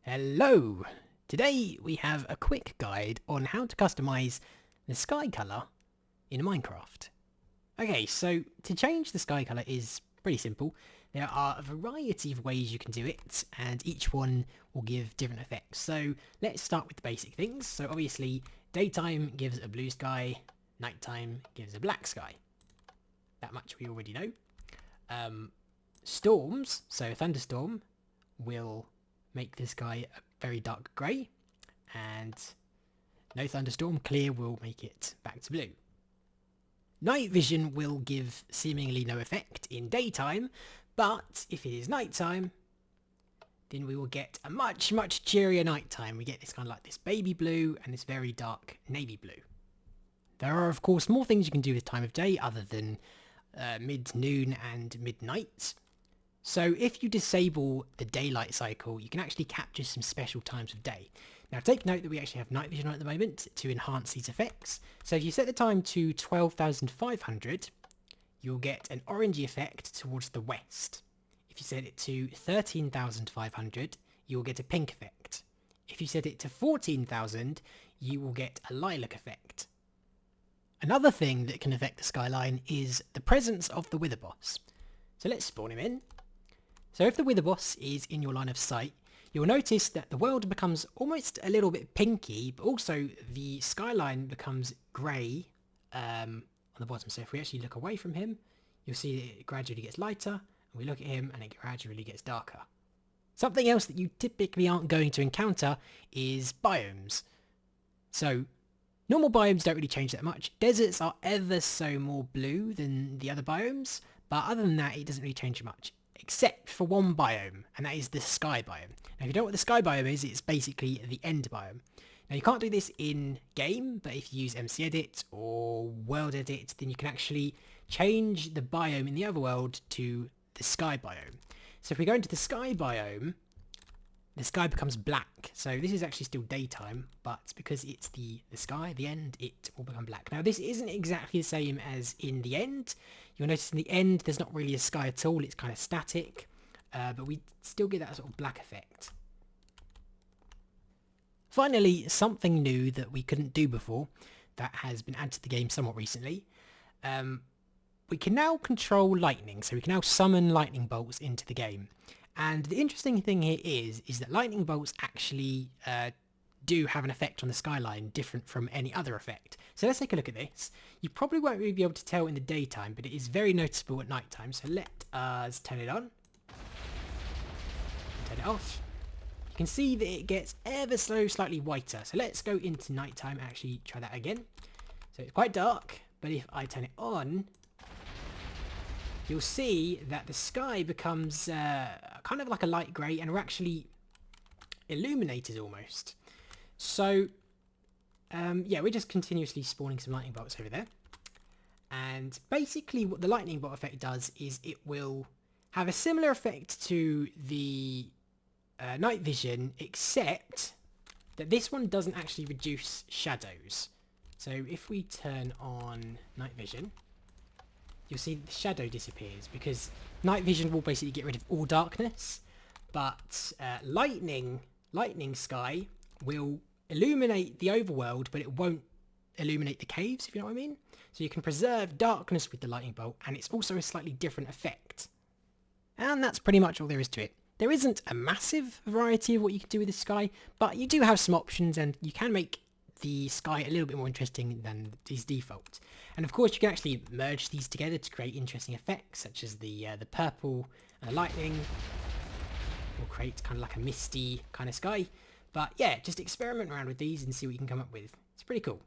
Hello! Today we have a quick guide on how to customize the sky color in Minecraft. Okay, so to change the sky color is pretty simple. There are a variety of ways you can do it, and each one will give different effects. So let's start with the basic things. So obviously, daytime gives a blue sky, nighttime gives a black sky. That much we already know. Storms, so thunderstorm, will make the sky a very dark grey, and no thunderstorm, clear, will make it back to blue. Night vision will give seemingly no effect in daytime, but if it is nighttime, then we will get a much cheerier nighttime. We get this kind of like this baby blue and this very dark navy blue. There are of course more things you can do with time of day other than mid-noon and midnight. So if you disable the daylight cycle, you can actually capture some special times of day. Now take note that we actually have night vision on at the moment to enhance these effects. So if you set the time to 12,500, you'll get an orangey effect towards the west. If you set it to 13,500, you'll get a pink effect. If you set it to 14,000, you will get a lilac effect. Another thing that can affect the skyline is the presence of the wither boss. So let's spawn him in. So if the wither boss is in your line of sight, you'll notice that the world becomes almost a little bit pinky, but also the skyline becomes grey on the bottom. So if we actually look away from him, you'll see that it gradually gets lighter, and we look at him and it gradually gets darker. Something else that you typically aren't going to encounter is biomes. So normal biomes don't really change that much. Deserts are ever so more blue than the other biomes, but other than that, it doesn't really change much. Except for one biome, and that is the sky biome. Now if you don't know what the sky biome is, it's basically the end biome. Now you can't do this in game, but if you use MC Edit or World Edit, then you can actually change the biome in the other world to the sky biome. So if we go into the sky biome, the sky becomes black. So this is actually still daytime, but because it's the sky, the end, it will become black. Now this isn't exactly the same as in the end. You'll notice in the end there's not really a sky at all, it's kind of static, but we still get that sort of black effect. Finally, something new that we couldn't do before, that has been added to the game somewhat recently. We can now control lightning, so we can now summon lightning bolts into the game. And the interesting thing here is that lightning bolts actually do have an effect on the skyline different from any other effect. So let's take a look at this. You probably won't really be able to tell in the daytime, but it is very noticeable at nighttime. So let us turn it on. Turn it off. You can see that it gets ever so slightly whiter. So let's go into nighttime and actually try that again. So it's quite dark, but if I turn it on, you'll see that the sky becomes kind of like a light grey, and we're actually illuminated almost. So yeah, we're just continuously spawning some lightning bolts over there. And basically what the lightning bolt effect does is it will have a similar effect to the night vision, except that this one doesn't actually reduce shadows. So if we turn on night vision, you'll see that the shadow disappears, because night vision will basically get rid of all darkness, but lightning sky will illuminate the overworld, but it won't illuminate the caves, if you know what I mean. So you can preserve darkness with the lightning bolt, and it's also a slightly different effect. And that's pretty much all there is to it. There isn't a massive variety of what you can do with the sky, but you do have some options, and you can make the sky a little bit more interesting than is default. And of course you can actually merge these together to create interesting effects, such as the purple and the lightning will create kind of like a misty kind of sky. But yeah, just experiment around with these and see what you can come up with. It's pretty cool.